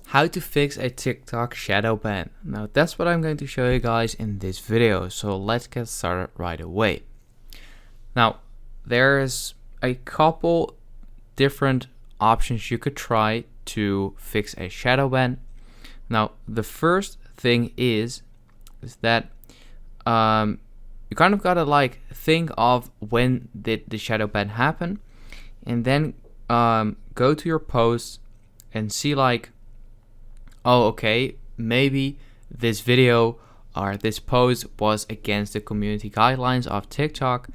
How to fix a TikTok shadow ban. Now that's what I'm going to show you guys in this video, so let's get started right away. Now there's a couple different options you could try to fix a shadow ban. Now the first thing is that you kind of gotta like think of when did the shadow ban happen, and then go to your posts and see like, oh, okay, maybe this video or this post was against the community guidelines of TikTok.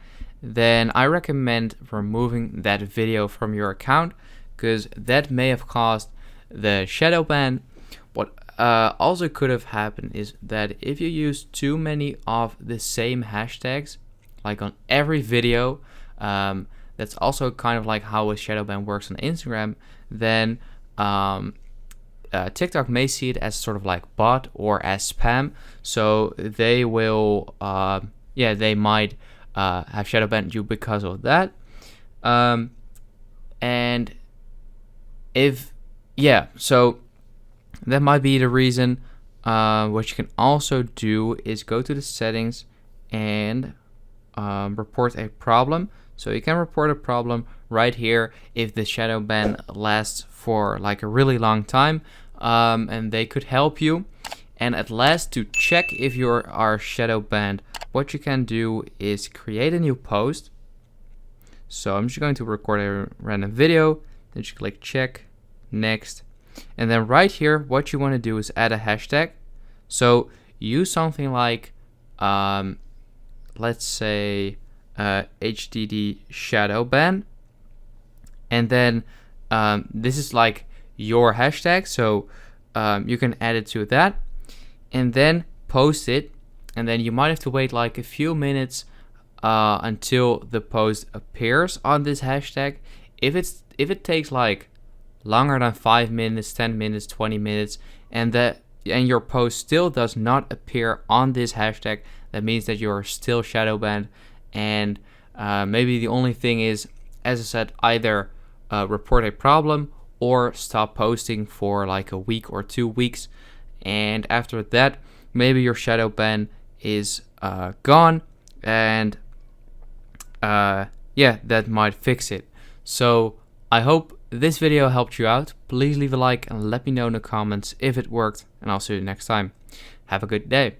Then I recommend removing that video from your account, because that may have caused the shadow ban. What also could have happened is that if you use too many of the same hashtags, like on every video, that's also kind of like how a shadow ban works on Instagram, then TikTok may see it as sort of like bot or as spam, so they will, they might have shadow banned you because of that. And so that might be the reason. What you can also do is go to the settings and report a problem. So you can report a problem right here if the shadow ban lasts for like a really long time, and they could help you. And at last, to check if you are shadow banned, what you can do is create a new post. So I'm just going to record a random video, then you click check, next, and then right here what you want to do is add a hashtag. So use something like let's say HDD shadow ban, and then this is like your hashtag, so you can add it to that and then post it, and then you might have to wait like a few minutes until the post appears on this hashtag. If it takes like longer than 5 minutes, 10 minutes, 20 minutes, and your post still does not appear on this hashtag, that means that you're still shadow banned. And maybe the only thing is, as I said, either report a problem or stop posting for like a week or 2 weeks, and after that maybe your shadow ban is gone, and that might fix it. So I hope this video helped you out. Please leave a like and let me know in the comments if it worked, and I'll see you next time. Have a good day.